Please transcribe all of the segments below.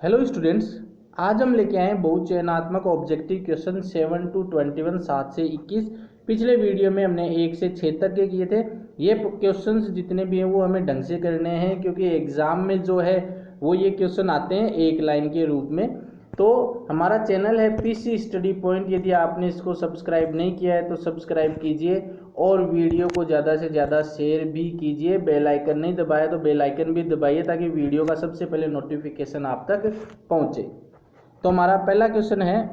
Hello students, आज हम लेके आए हैं बहुचयनात्मक ऑब्जेक्टिव क्वेश्चन 7 to 21, 7 से 21। पिछले वीडियो में हमने 1 से 6 तक के किए थे। ये क्वेश्चंस जितने भी हैं वो हमें ढंग से करने हैं, क्योंकि एग्जाम में जो है वो ये क्वेश्चन आते हैं एक लाइन के रूप में। तो हमारा चैनल है पीसी स्टडी पॉइंट। यदि आपने इसको सब्सक्राइब नहीं किया है तो सब्सक्राइब कीजिए और वीडियो को ज़्यादा से ज़्यादा शेयर भी कीजिए। बेल आइकन नहीं दबाया तो बेल आइकन भी दबाइए ताकि वीडियो का सबसे पहले नोटिफिकेशन आप तक पहुंचे। तो हमारा पहला क्वेश्चन है,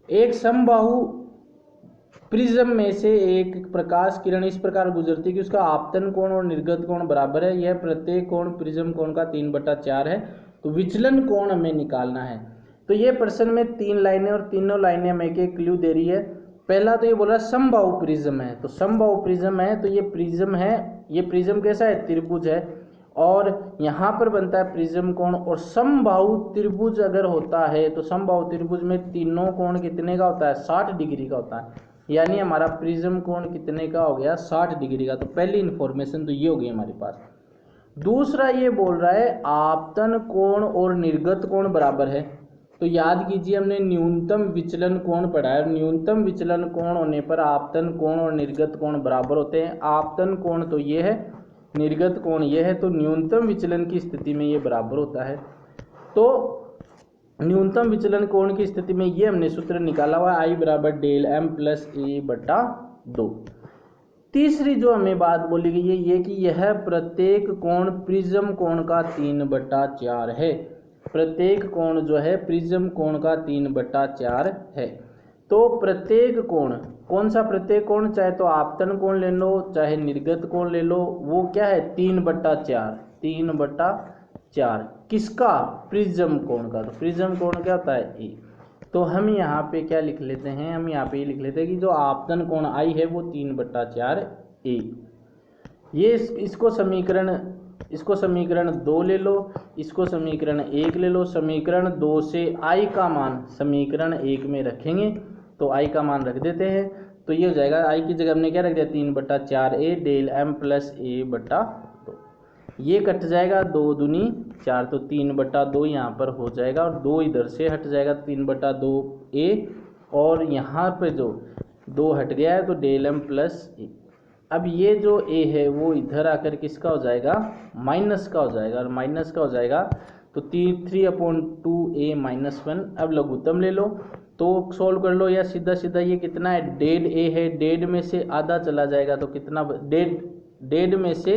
एक समबाहु प्रिज्म में से एक प्रकाश किरण इस प्रकार गुजरती है कि उसका आपतन कोण और निर्गत कोण बराबर है। यह प्रत्येक कोण प्रिज्म कोण का 3/4 है। तो विचलन कोण हमें निकालना है। तो ये प्रश्न में 3 लाइनें और तीनों लाइनें हमें एक क्लू दे रही है। पहला तो ये बोल रहा है समबाहु प्रिज्म है। तो समबाहु प्रिज्म है तो ये प्रिज्म है। ये प्रिज्म कैसा है? त्रिभुज है। और यहाँ पर बनता है प्रिज्म कोण। और समबाहु त्रिभुज अगर होता है तो समबाहु त्रिभुज में तीनों कोण कितने का होता है? 60 डिग्री का होता है। यानी हमारा प्रिज्म कोण कितने का हो गया? 60 डिग्री का। तो पहली इंफॉर्मेशन तो ये हो गई हमारे पास। दूसरा ये बोल रहा है आपतन कोण और निर्गत कोण बराबर है। तो याद कीजिए हमने न्यूनतम विचलन कोण पढ़ा है। न्यूनतम विचलन कोण होने पर आपतन कोण और निर्गत कोण बराबर होते हैं। आपतन कोण तो ये है, निर्गत कोण ये है। तो न्यूनतम विचलन की स्थिति में ये बराबर होता है। तो न्यूनतम विचलन कोण की स्थिति में ये हमने सूत्र निकाला हुआ I बराबर डेल एम प्लस ए बटा 2। तीसरी जो हमें बात बोली गई है ये कि यह प्रत्येक कोण प्रिज्म कोण का 3/4 है। प्रत्येक कोण जो है प्रिज्म कोण का 3/4 है। तो प्रत्येक कोण, कौन सा प्रत्येक कोण? चाहे तो आपतन कोण ले लो चाहे निर्गत कोण ले लो, वो क्या है? 3/4। 3/4 किसका? प्रिज्म कोण का। तो प्रिज्म कोण क्या होता है? ए। तो हम यहाँ पे क्या लिख लेते हैं? हम यहाँ पे ये लिख लेते हैं कि जो आपतन कोण आई है वो 3/4 ए। ये इसको समीकरण 2 ले लो, इसको समीकरण 1 ले लो। समीकरण 2 से आई का मान समीकरण 1 में रखेंगे तो आई का मान रख देते हैं। तो ये हो जाएगा, आई की जगह हमने क्या रख दिया? 3/4 ए डेल एम प्लस ए बटा 2। ये कट जाएगा, 2 दूनी 4, तो 3/2 यहाँ पर हो जाएगा और 2 इधर से हट जाएगा, 3/2 ए। और यहाँ पे जो 2 हट गया है तो डेल एम प्लस ए। अब ये जो ए है वो इधर आकर किसका हो जाएगा? माइनस का हो जाएगा। और माइनस का हो जाएगा तो 3/2 ए माइनस 1। अब लघुत्तम ले लो तो सोल्व कर लो, या सीधा सीधा ये कितना है? डेढ़ ए है। डेढ़ में से आधा चला जाएगा तो कितना? डेढ़ में से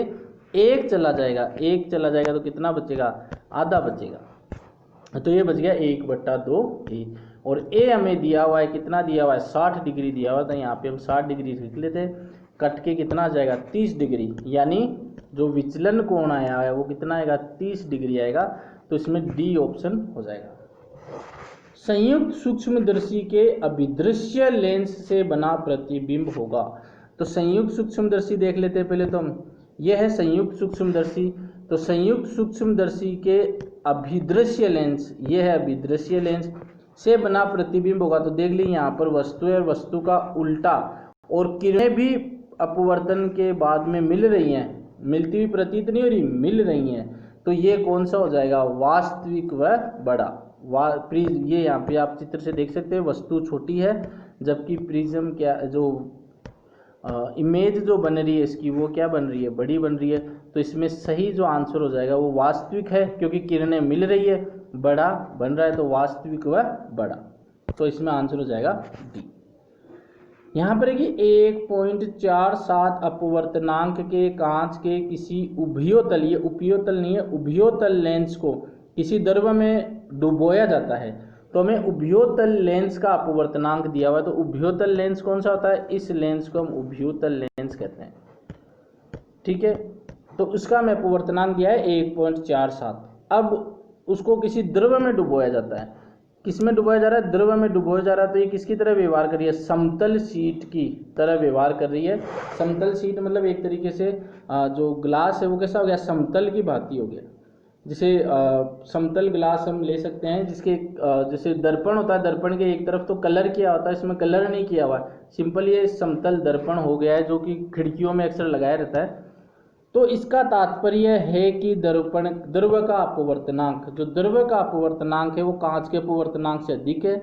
1 चला जाएगा। 1 चला जाएगा तो कितना बचेगा? आधा बचेगा। तो ये बच गया 1/2 ए। और ए हमें दिया हुआ है, कितना दिया हुआ है? 60 डिग्री दिया हुआ था। यहाँ पे हम 60 डिग्री लिख लेते। कट के कितना आ जाएगा? 30 डिग्री। यानी जो विचलन कोण आया है वो कितना आएगा? 30 डिग्री आएगा। तो इसमें डी ऑप्शन हो जाएगा। संयुक्त सूक्ष्मदर्शी के अभिदृश्य लेंस से बना प्रतिबिंब होगा। तो संयुक्त सूक्ष्मदर्शी देख लेते हैं पहले तो हम। यह है संयुक्त सूक्ष्मदर्शी। तो संयुक्त सूक्ष्मदर्शी के अभिदृश्य लेंस, यह है अभिदृश्य लेंस से बना प्रतिबिंब होगा। तो देख लीजिए यहाँ पर वस्तु है और वस्तु का उल्टा, और किरणें भी अपवर्तन के बाद में मिल रही हैं। मिलती हुई प्रतीत नहीं हो रही, मिल रही हैं। तो ये कौन सा हो जाएगा? वास्तविक व बड़ा। ये यहाँ पे आप चित्र से देख सकते हैं, वस्तु छोटी है जबकि प्रिज्म क्या, जो इमेज जो बन रही है इसकी वो क्या बन रही है? बड़ी बन रही है। तो इसमें सही जो आंसर हो जाएगा वो वास्तविक है, क्योंकि किरणें मिल रही है, बड़ा बन रहा है, तो वास्तविक व बड़ा। तो इसमें आंसर हो जाएगा डी। यहाँ पर है कि 1.47 अपवर्तनांक के कांच के किसी उभयोतल, ये उपयोतल नहीं है, उभयोतल लेंस को किसी द्रव में डुबोया जाता है। तो हमें उभयोतल लेंस का अपवर्तनांक दिया हुआ है। तो उभयोतल लेंस कौन सा होता है? इस लेंस को हम उभयोतल लेंस कहते हैं। ठीक है, तो उसका हमें अपवर्तनांक दिया है 1.47। अब उसको किसी द्रव में डुबोया जाता है। किस में डुबोया जा रहा है? द्रव में डुबोया जा रहा है। तो ये किसकी तरह व्यवहार कर रही है? समतल शीट की तरह व्यवहार कर रही है। समतल शीट मतलब एक तरीके से जो ग्लास है वो कैसा हो गया? समतल की भांति हो गया। जैसे समतल ग्लास हम ले सकते हैं, जिसके जैसे दर्पण होता है, दर्पण के एक तरफ तो कलर किया होता है, इसमें कलर नहीं किया हुआ है, सिंपल ये समतल दर्पण हो गया है, जो कि खिड़कियों में अक्सर लगाया रहता है। तो इसका तात्पर्य है कि द्रव का अपवर्तनांक, जो द्रव का अपवर्तनांक है वो कांच के अपवर्तनांक से अधिक है,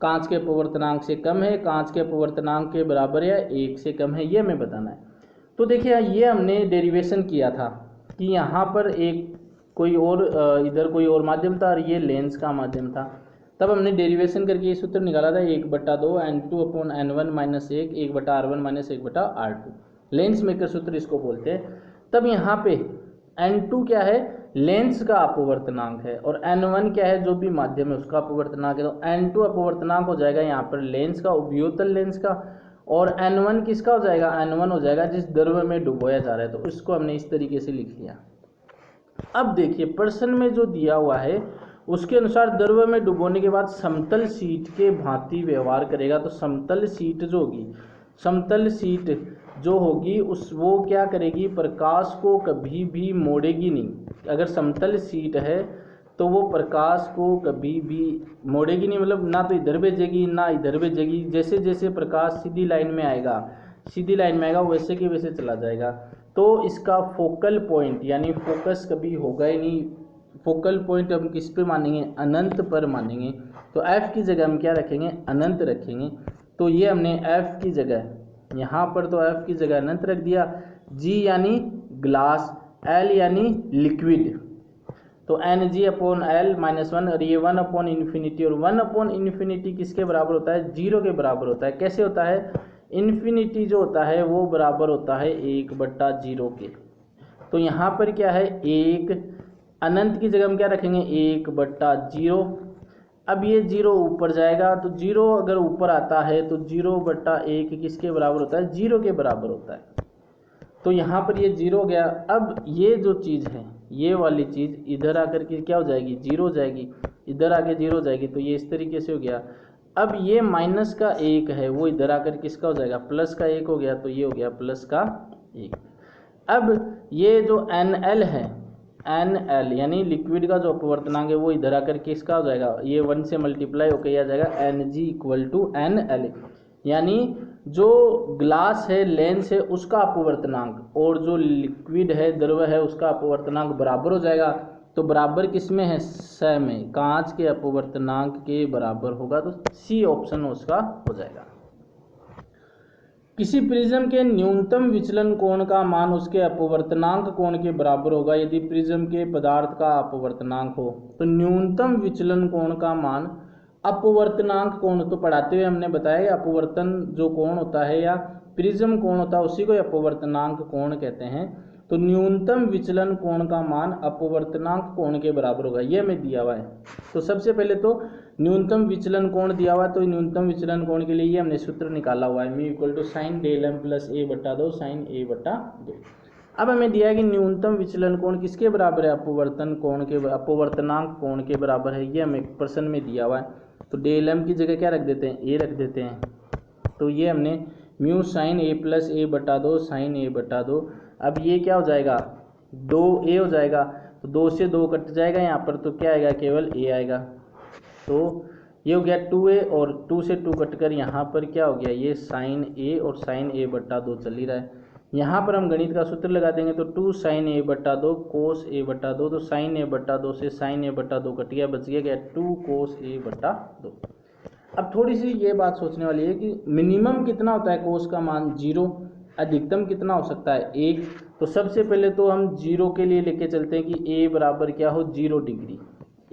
कांच के अपवर्तनांक से कम है, कांच के अपवर्तनांक के बराबर या 1 से कम है, ये हमें बताना है। तो देखिए ये हमने डेरिवेशन किया था कि यहाँ पर एक कोई और इधर कोई और माध्यम था और ये लेंस का माध्यम था, तब हमने डेरिवेशन करके ये सूत्र निकाला था 1/2 N2/N1 - 1 1/R1 - 1/R2, lens maker सूत्र इसको बोलते हैं। तब यहाँ पे N2 क्या है, लेंस का अपवर्तनांक है, और N1 क्या है, जो भी माध्यम है उसका अपवर्तनांक है। तो N2 अपवर्तनांक हो जाएगा यहाँ पर लेंस का, उपयुतल लेंस का, और N1 किसका हो जाएगा, N1 हो जाएगा जिस द्रव में डुबोया जा रहा है। तो इसको हमने इस तरीके से लिख लिया। अब देखिए प्रश्न में जो दिया हुआ है उसके अनुसार द्रव में डुबोने के बाद समतल शीट के भांति व्यवहार करेगा। तो समतल शीट जो होगी, समतल शीट जो होगी वो क्या करेगी, प्रकाश को कभी भी मोड़ेगी नहीं। अगर समतल शीट है तो वो प्रकाश को कभी भी मोड़ेगी नहीं, मतलब ना तो इधर भेजेगी ना इधर भेजेगी। जैसे जैसे प्रकाश सीधी लाइन में आएगा, सीधी लाइन में आएगा, वैसे के वैसे चला जाएगा। तो इसका फोकल पॉइंट यानी फोकस कभी होगा ही नहीं। फोकल पॉइंट हम किस पे मानेंगे, अनंत पर मानेंगे। तो F की जगह हम क्या रखेंगे, अनंत रखेंगे। तो ये हमने F की जगह, यहाँ पर तो F की जगह अनंत रख दिया। G यानी ग्लास, L यानी लिक्विड, तो Ng/L - 1, और ये 1/∞, और 1/∞ किसके बराबर होता है, 0 के बराबर होता है। कैसे होता है, इन्फिनिटी जो होता है वो बराबर होता है 1/0 के। तो यहाँ पर क्या है, एक अनंत की जगह हम क्या रखेंगे, 1/0। अब ये 0 ऊपर जाएगा, तो 0 अगर ऊपर आता है तो 0/1 किसके बराबर होता है, 0 के बराबर होता है। तो यहाँ पर ये 0 गया। अब ये जो चीज़ है, ये वाली चीज़ इधर आकर के क्या हो जाएगी, 0 हो जाएगी, इधर आके 0 हो जाएगी। तो ये इस तरीके से हो गया। अब ये माइनस का 1 है, वो इधर आकर किसका हो जाएगा, प्लस का 1 हो गया। तो ये हो गया प्लस का 1। अब ये जो NL है, NL यानी लिक्विड का जो अपवर्तनांक है वो इधर आकर किसका हो जाएगा, ये 1 से मल्टीप्लाई होकर आ जाएगा Ng=NL, यानी जो ग्लास है, लेंस है, उसका अपवर्तनांक और जो लिक्विड है, द्रव है, उसका अपवर्तनांक बराबर हो जाएगा। तो बराबर किस में है, स में, कांच के अपवर्तनांक के बराबर होगा। तो सी ऑप्शन उसका हो जाएगा। किसी प्रिज्म के न्यूनतम विचलन कोण का मान उसके अपवर्तनांक कोण के बराबर होगा यदि प्रिज्म के पदार्थ का अपवर्तनांक हो। तो न्यूनतम विचलन कोण का मान अपवर्तनांक कोण, तो पढ़ाते हुए हमने बताया अपवर्तन जो कोण होता है या प्रिज्म कोण होता है उसी को अपवर्तनांक कोण कहते हैं। तो न्यूनतम विचलन कोण का मान अपवर्तनांक कोण के बराबर होगा, ये हमें दिया हुआ है। तो सबसे पहले तो न्यूनतम विचलन कोण दिया हुआ है, तो न्यूनतम विचलन कोण के लिए ये हमने सूत्र निकाला हुआ है, μ = sin Δm + a/2 sin a/2। अब हमें दिया है कि न्यूनतम विचलन कोण किसके बराबर है, अपवर्तन कोण के, अपवर्तनांक कोण के बराबर है, ये हमें प्रश्न में दिया हुआ है। तो Δm की जगह क्या रख देते हैं, a रख देते हैं। तो ये हमने μ sin a + a/2 sin a/2। अब ये क्या हो जाएगा, 2a हो जाएगा। तो 2 से 2 कट जाएगा यहाँ पर, तो क्या आएगा, केवल a आएगा। तो ये हो गया 2a, और 2 से 2 कटकर यहाँ पर क्या हो गया, ये sin a और sin a/2 चल ही रहा है। यहाँ पर हम गणित का सूत्र लगा देंगे। तो 2 sin a/2 cos a/2, तो sin a/2 से sin a/2 कट गया, बच गया 2 cos a/2। अब थोड़ी सी ये बात सोचने वाली है कि मिनिमम कितना होता है कोस का मान, 0, अधिकतम कितना हो सकता है, 1। तो सबसे पहले तो हम 0 के लिए लेके चलते हैं कि a बराबर क्या हो, 0 डिग्री,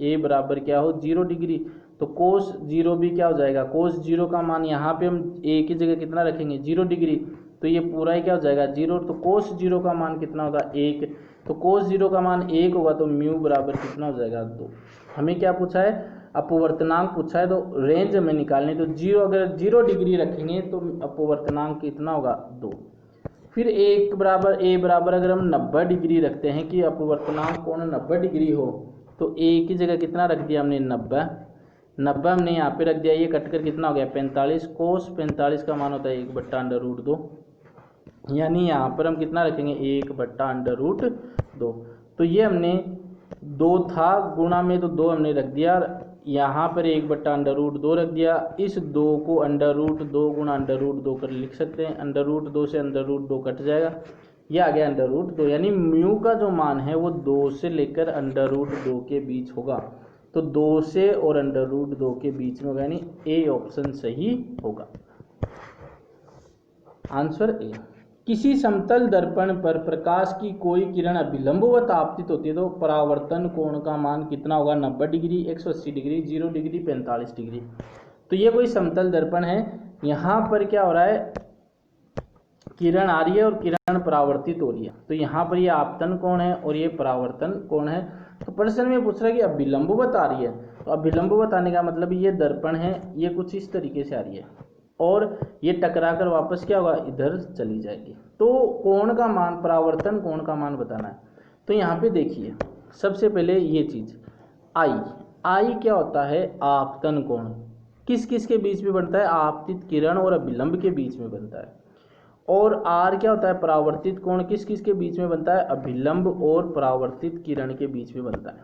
a बराबर क्या हो, 0 डिग्री। तो कोस 0 भी क्या हो जाएगा, कोस 0 का मान यहाँ पे हम a की जगह कितना रखेंगे, 0 डिग्री। तो ये पूरा ही क्या हो जाएगा, 0। तो कोस 0 का मान कितना होगा, 1। तो कोस 0 का मान 1 होगा, तो म्यू बराबर कितना हो जाएगा, 2। हमें क्या पूछा है, अपवर्तनांक पूछा है, तो रेंज हमें निकालनी। तो 0 अगर 0 डिग्री रखेंगे तो अपवर्तनांक कितना होगा, 2। फिर a बराबर अगर हम 90 डिग्री रखते हैं कि अपवर्तनांक कोण 90 डिग्री हो, तो a की जगह कितना रख दिया हमने, 90 हमने यहाँ पे रख दिया। ये कटकर कितना हो गया, 45। कोस 45 का मान होता है 1/√2, यानी यहाँ पर हम कितना रखेंगे, 1/√2। तो ये हमने 2 था गुणा में, तो 2 हमने रख दिया, यहाँ पर 1/√2 रख दिया। इस 2 को √2 × √2 कर लिख सकते हैं। √2 से √2 कट जाएगा, ये आ गया √2, यानी म्यू का जो मान है वो 2 से लेकर √2 के बीच होगा। तो 2 से और √2 के बीच में होगा, यानी ए ऑप्शन सही होगा। Answer A. किसी समतल दर्पण पर प्रकाश की कोई किरण अभिलंबवत आपतित होती है तो परावर्तन कोण का मान कितना होगा? 90 डिग्री, 180 डिग्री, 0 डिग्री, 45 डिग्री। तो ये कोई समतल दर्पण है, यहाँ पर क्या हो रहा है, किरण आ रही है और किरण परावर्तित हो रही है। तो यहाँ पर ये आपतन कोण है और ये परावर्तन कोण है। तो प्रश्न में पूछ रहा है कि अभिलंबवत आ रही है, तो अभिलंबवत आने का मतलब ये दर्पण है, ये कुछ इस तरीके से आ रही है और ये टकराकर वापस क्या होगा, इधर चली जाएगी। तो कोण का मान, परावर्तन कोण का मान बताना है। तो यहाँ पे देखिए, सबसे पहले ये चीज आई क्या होता है? आपतन कोण। किस किस के बीच में बनता है? आपतित किरण और अभिलंब के बीच में बनता है। और आर क्या होता है? परावर्तित कोण। किस किस के बीच में बनता है? अभिलंब और परावर्तित किरण के बीच में बनता है।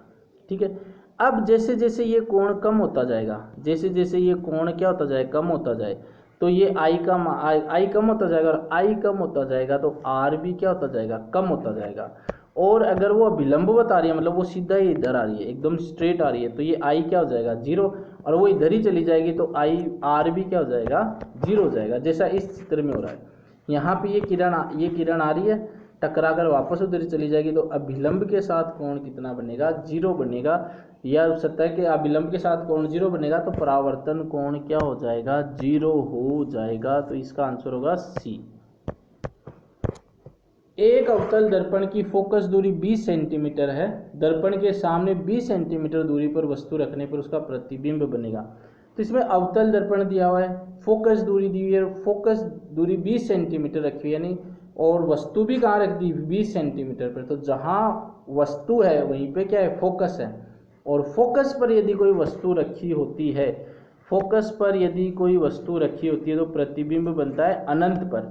ठीक है। अब जैसे जैसे ये कोण कम होता जाएगा, जैसे जैसे ये कोण क्या होता जाए, कम होता जाए, तो ये आई कम होता जाएगा, और आई कम होता जाएगा तो आर भी क्या होता जाएगा, कम होता जाएगा। और अगर वो अभिलंबवत आ रही है, मतलब वो सीधा ही इधर आ रही है, एकदम स्ट्रेट आ रही है, तो ये आई क्या हो जाएगा, 0, और वो इधर ही चली जाएगी तो आई आर भी क्या हो जाएगा, 0 हो जाएगा, जैसा इस चित्र में हो रहा है। यहाँ पे ये किरण आ रही है, टकरा कर वापस उधर चली जाएगी, तो अभिलंब के साथ कोण कितना बनेगा, 0 बनेगा। या सतह के अभिलंब के साथ कोण 0 बनेगा तो परावर्तन कोण क्या हो जाएगा, 0 हो जाएगा। तो इसका आंसर होगा सी। एक अवतल दर्पण की फोकस दूरी 20 सेंटीमीटर है। दर्पण के सामने 20 सेंटीमीटर दूरी पर वस्तु रखने पर उसका प्रतिबिंब बनेगा। तो इसमें अवतल दर्पण दिया हुआ है, फोकस दूरी दी हुई है, फोकस दूरी 20 सेंटीमीटर रखी हुई है, यानी और वस्तु भी कहाँ रख दी, 20 सेंटीमीटर पर। तो जहाँ वस्तु है वहीं पे क्या है, फोकस है। और फोकस पर यदि कोई वस्तु रखी होती है, फोकस पर यदि कोई वस्तु रखी होती है तो प्रतिबिंब बनता है अनंत पर।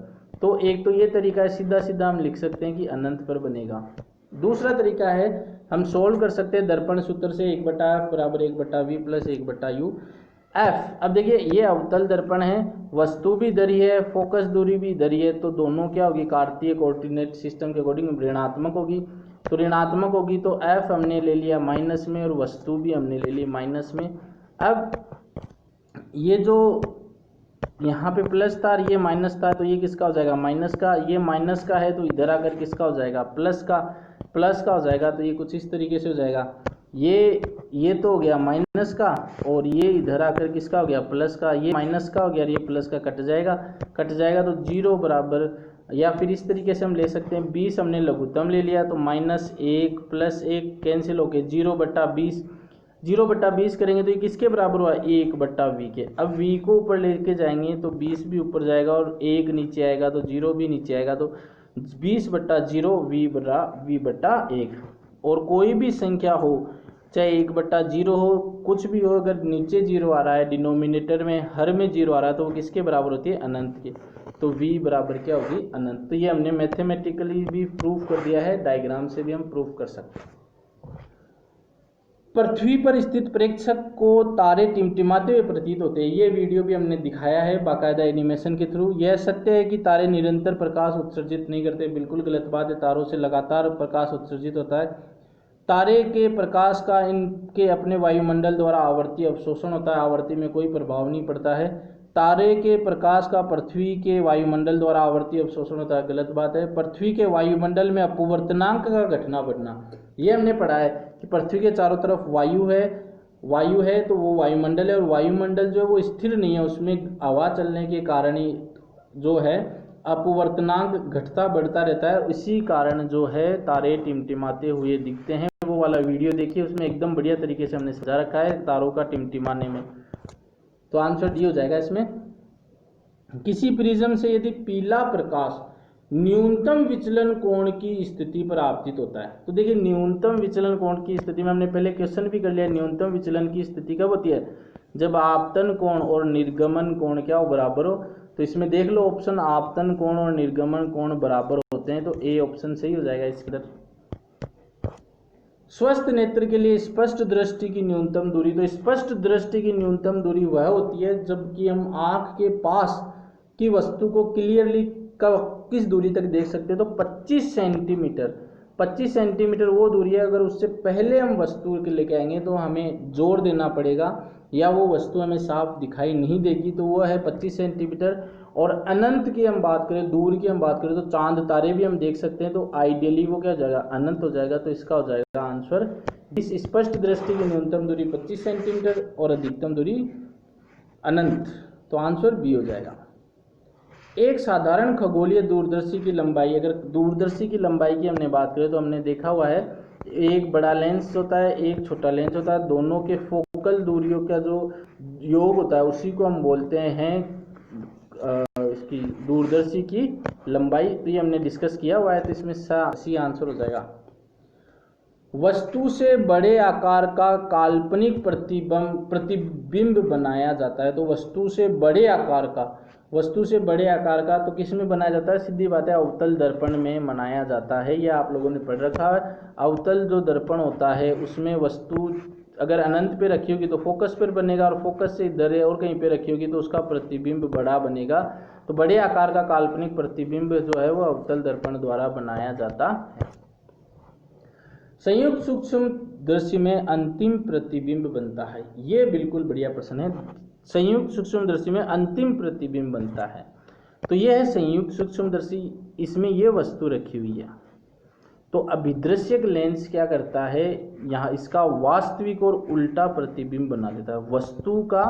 तो एक तो ये तरीका है, सीधा सीधा हम लिख सकते हैं कि अनंत पर बनेगा। दूसरा तरीका है, हम सोल्व कर सकते हैं दर्पण सूत्र से, 1/f बराबर 1/v प्लस 1/u एफ। अब देखिए ये अवतल दर्पण है, वस्तु भी इधर ही है, फोकस दूरी भी इधर ही है, तो दोनों क्या होगी, कार्तीय कोऑर्डिनेट सिस्टम के अकॉर्डिंग ऋणात्मक होगी। तो ऋणात्मक होगी तो एफ हमने ले लिया माइनस में और वस्तु भी हमने ले ली माइनस में। अब ये जो यहाँ पे प्लस था ये माइनस था, तो ये किसका हो जाएगा, माइनस का। ये माइनस का है तो इधर आकर किसका हो जाएगा, प्लस का हो जाएगा। तो ये कुछ इस तरीके से हो जाएगा, ये तो हो गया माइनस का, और ये इधर आकर किसका हो गया, प्लस का। ये माइनस का हो गया और ये प्लस का कट जाएगा तो 0 बराबर, या फिर इस तरीके से हम ले सकते हैं, 20 हमने लघुत्तम ले लिया तो -1 + 1 कैंसिल हो गए, 0/20 0/20 करेंगे तो ये किसके बराबर हुआ, 1/v के। अब v को ऊपर लेके जाएंगे तो 20 भी ऊपर जाएगा और 1 नीचे आएगा तो 0 भी नीचे आएगा, तो 20/0 v/1। और कोई भी संख्या हो, चाहे 1/0 हो, कुछ भी हो, अगर नीचे 0 आ रहा है, डिनोमिनेटर में हर में 0 आ रहा है, तो वो किसके बराबर होती है, अनंत के। तो v बराबर क्या होगी, अनंत। तो ये हमने मैथमेटिकली भी प्रूफ कर दिया है, डायग्राम से भी हम प्रूफ कर सकते हैं। पृथ्वी पर स्थित प्रेक्षक को तारे टिमटिमाते हुए प्रतीत होते हैं। ये वीडियो भी हमने दिखाया है बाकायदा एनिमेशन के थ्रू। यह सत्य है कि तारे निरंतर प्रकाश उत्सर्जित नहीं करते, बिल्कुल गलत बात है। तारों से लगातार प्रकाश उत्सर्जित होता है। तारे के प्रकाश का इनके अपने वायुमंडल द्वारा आवर्ती अवशोषण होता है, आवर्ती में कोई प्रभाव नहीं पड़ता है। तारे के प्रकाश का पृथ्वी के वायुमंडल द्वारा आवर्ती अवशोषण होता है, गलत बात है। पृथ्वी के वायुमंडल में अपवर्तनांक का घटना बढ़ना, ये हमने पढ़ा है कि पृथ्वी के चारों तरफ वायु है तो वो वायुमंडल है, और वायुमंडल जो है वो स्थिर नहीं है, उसमें हवा चलने के कारण ही जो है अपवर्तनांक घटता बढ़ता रहता है। इसी कारण जो है तारे टिमटिमाते हुए दिखते हैं। वो वाला वीडियो देखिए, उसमें एकदम बढ़िया तरीके से हमने सजा रखा है तारों का टिमटिमाने में। तो आंसर डी हो जाएगा इसमें। किसी प्रिज्म से यदि पीला प्रकाश न्यूनतम विचलन कोण की स्थिति पर आपतित होता है, तो देखिए न्यूनतम विचलन कोण की स्थिति में हमने पहले क्वेश्चन भी कर लिया, न्यूनतम विचलन की स्थिति कब होती है, जब आपतन कोण और निर्गमन कोण क्या हो, बराबर हो। तो इसमें देख लो ऑप्शन, आपतन कोण और निर्गमन कोण बराबर होते हैं, तो ए ऑप्शन सही हो जाएगा इसके अंदर। स्वस्थ नेत्र के लिए स्पष्ट दृष्टि की न्यूनतम दूरी, तो स्पष्ट दृष्टि की न्यूनतम दूरी वह होती है जबकि हम आंख के पास की वस्तु को क्लियरली किस दूरी तक देख सकते हैं, तो 25 सेंटीमीटर। 25 सेंटीमीटर वो दूरी है, अगर उससे पहले हम वस्तु के लेके आएंगे तो हमें जोर देना पड़ेगा या वो वस्तु हमें साफ दिखाई नहीं देगी, तो वो है 25 सेंटीमीटर। और अनंत की हम बात करें, दूर की हम बात करें, तो चांद तारे भी हम देख सकते हैं, तो आइडियली वो क्या हो जाएगा, अनंत हो जाएगा। तो इसका हो जाएगा आंसर, इस स्पष्ट दृष्टि की न्यूनतम दूरी 25 सेंटीमीटर और अधिकतम दूरी अनंत, तो आंसर बी हो जाएगा। एक साधारण खगोलीय दूरदर्शी की लंबाई, अगर दूरदर्शी की लंबाई की हमने बात करें तो हमने देखा हुआ है एक बड़ा लेंस होता है, एक छोटा लेंस होता है, दोनों के फोकल दूरियों का जो योग होता है उसी को हम बोलते हैं इसकी दूरदर्शी की लंबाई। तो ये हमने डिस्कस किया हुआ है, तो इसमें सी आंसर हो जाएगा। वस्तु से बड़े आकार का काल्पनिक प्रतिबिंब बनाया जाता है, तो वस्तु से बड़े आकार का तो किस में बनाया जाता है, सीधी बात है अवतल दर्पण में बनाया जाता है। यह आप लोगों ने पढ़ रखा है। अवतल जो दर्पण होता है उसमें वस्तु अगर अनंत पे रखी होगी तो फोकस पर बनेगा, और फोकस से इधर और कहीं पे रखी होगी तो उसका प्रतिबिंब बड़ा बनेगा। तो बड़े आकार का काल्पनिक प्रतिबिंब जो है वो अवतल दर्पण द्वारा बनाया जाता है। संयुक्त सूक्ष्म दृश्य में अंतिम प्रतिबिंब बनता है, ये बिल्कुल बढ़िया प्रश्न है। संयुक्त सूक्ष्म दृश्य में अंतिम प्रतिबिंब बनता है, तो यह है संयुक्त सूक्ष्म दृश्य, इसमें ये वस्तु रखी हुई है। तो अभिदृश्यक लेंस क्या करता है, यहाँ इसका वास्तविक और उल्टा प्रतिबिंब बना देता है, वस्तु का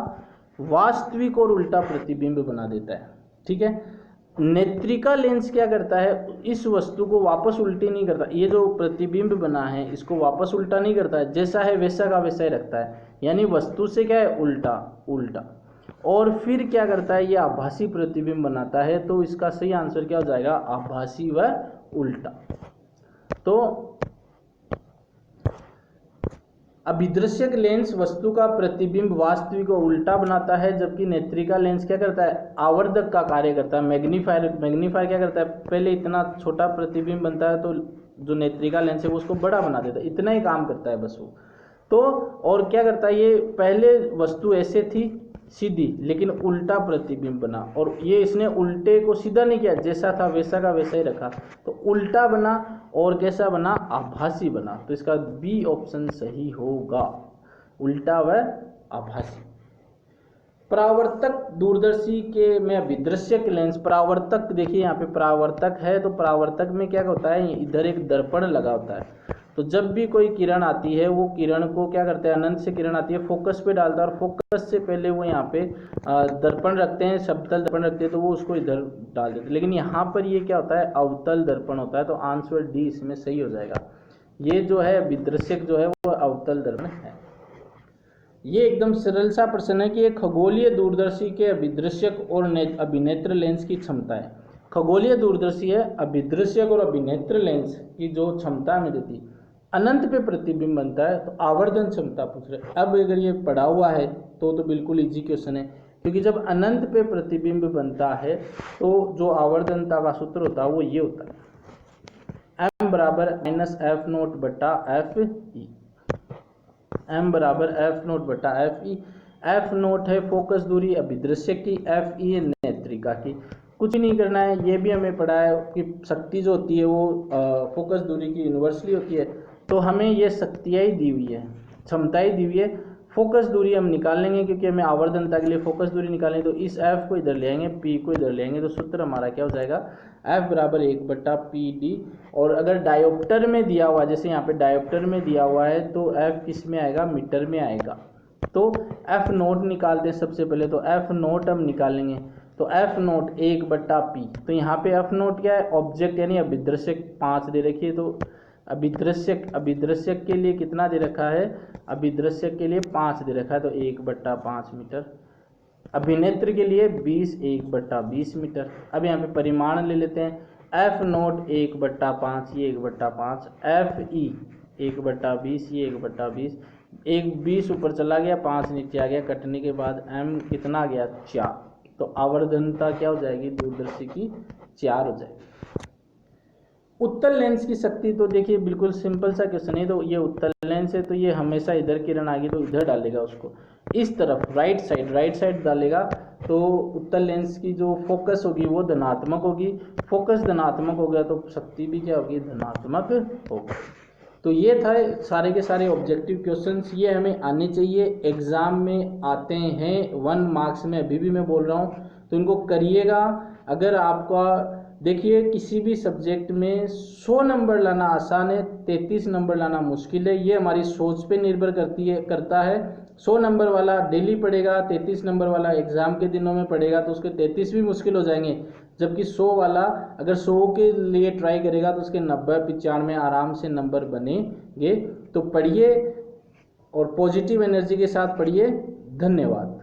वास्तविक और उल्टा प्रतिबिंब बना देता है, ठीक है। नेत्रिका लेंस क्या करता है, इस वस्तु को वापस उल्टी नहीं करता, ये जो प्रतिबिंब बना है इसको वापस उल्टा नहीं करता है, जैसा है वैसा का वैसा ही रखता है, यानी वस्तु से क्या है उल्टा। और फिर क्या करता है, ये आभासी प्रतिबिंब बनाता है। तो इसका सही आंसर क्या हो जाएगा, आभासी व उल्टा। तो अभिदृश्यक लेंस वस्तु का प्रतिबिंब वास्तविक को उल्टा बनाता है, जबकि नेत्रिका लेंस क्या करता है, आवर्धक का कार्य करता है। मैग्नीफायर क्या करता है, पहले इतना छोटा प्रतिबिंब बनता है तो जो नेत्रिका लेंस है वो उसको बड़ा बना देता है, इतना ही काम करता है बस वो। तो और क्या करता है, ये पहले वस्तु ऐसे थी सीधी, लेकिन उल्टा प्रतिबिंब बना, और ये इसने उल्टे को सीधा नहीं किया, जैसा था वैसा का वैसा ही रखा, तो उल्टा बना और कैसा बना, आभासी बना। तो इसका बी ऑप्शन सही होगा, उल्टा व आभासी। परावर्तक दूरदर्शी के में अभिदृश्यक लेंस, परावर्तक देखिए यहाँ पे परावर्तक है, तो परावर्तक में क्या होता है, इधर एक दर्पण लगा होता है। तो जब भी कोई किरण आती है वो किरण को क्या करते हैं, अनंत से किरण आती है फोकस पे डालता है, और फोकस से पहले वो यहाँ पे दर्पण रखते हैं, समतल दर्पण रखते हैं, तो वो उसको इधर डाल देते हैं। लेकिन यहाँ पर ये क्या होता है, अवतल दर्पण होता है, तो आंसर डी इसमें सही हो जाएगा। ये जो है विदृश्यक जो है वो अवतल दर्पण है। ये एकदम सरल सा प्रश्न है कि एक खगोलीय दूरदर्शी के अभिदृश्यक और अभिनेत्र लेंस की क्षमता है। खगोलीय दूरदर्शी है, अभिदृश्यक और अभिनेत्र लेंस की जो क्षमता में देती, अनंत पे प्रतिबिंब बनता है, तो आवर्धन क्षमता पूछ रहे। अब अगर ये पढ़ा हुआ है तो बिल्कुल इजी क्वेश्चन है, क्योंकि जब अनंत पे प्रतिबिंब बनता है तो जो आवर्धनता का सूत्र होता है वो ये होता है, m बराबर माइनस एफ नोट बटा एफ ई, m बराबर एफ नोट बटा एफ ई। एफ नोट है फोकस दूरी अभिदृश्य की, एफ ई है नेत्रिका की। कुछ नहीं करना है, ये भी हमें पढ़ा है कि शक्ति जो होती है वो फोकस दूरी की इन्वर्सली होती है, तो हमें ये शक्तियाँ ही दी हुई है, क्षमताएं दी हुई है। फोकस दूरी हम निकाल लेंगे, क्योंकि हमें आवर्धनता के लिए फोकस दूरी निकालेंगे, तो इस एफ को इधर ले आएंगे, पी को इधर ले आएंगे, तो सूत्र हमारा क्या हो जाएगा, एफ बराबर 1 बटा पी डी। और अगर डायोप्टर में दिया हुआ, जैसे यहाँ पे डायोप्टर में दिया हुआ है, तो एफ किस में आएगा, मीटर में आएगा। तो एफ नोट निकालते हैं सबसे पहले, तो एफ नोट हम निकालेंगे, तो एफ नोट 1 बटा पी। तो यहाँ पे एफ नोट क्या है, ऑब्जेक्ट यानी अभिदृश्यक 5 दे रखी है, तो अभिदृश्यक के लिए कितना दे रखा है, अभिदृश्यक के लिए 5 दे रखा है, तो 1 बटा 5 मीटर। अभिनेत्र के लिए 20, 1 बटा 20 मीटर। अब यहाँ पे परिमाण ले लेते हैं, एफ नोट 1 बटा 5, ये 1 बटा 5, एफ ई 1 बटा 20, ये 1 बटा 20, 20 ऊपर चला गया, 5 नीचे आ गया, कटने के बाद एम कितना गया, 4। तो आवर्धनता क्या हो जाएगी, दूरदर्शी की 4 हो जाएगी। उत्तल लेंस की शक्ति, तो देखिए बिल्कुल सिंपल सा क्वेश्चन है। तो ये उत्तल लेंस है, तो ये हमेशा इधर किरण आ गई तो इधर डालेगा उसको, इस तरफ राइट साइड डालेगा, तो उत्तल लेंस की जो फोकस होगी वो धनात्मक होगी। फोकस धनात्मक हो गया तो शक्ति भी क्या होगी, धनात्मक होगी। तो ये था सारे के सारे ऑब्जेक्टिव क्वेश्चंस, ये हमें आने चाहिए, एग्जाम में आते हैं 1 मार्क्स में, अभी भी मैं बोल रहा हूँ, तो इनको करिएगा। अगर आपका देखिए किसी भी सब्जेक्ट में 100 नंबर लाना आसान है, 33 नंबर लाना मुश्किल है। ये हमारी सोच पे निर्भर करता है। 100 नंबर वाला डेली पढ़ेगा, 33 नंबर वाला एग्जाम के दिनों में पढ़ेगा तो उसके 33 भी मुश्किल हो जाएंगे। जबकि 100 वाला अगर 100 के लिए ट्राई करेगा तो उसके 90-95 आराम से नंबर बनेंगे। तो पढ़िए और पॉजिटिव एनर्जी के साथ पढ़िए। धन्यवाद।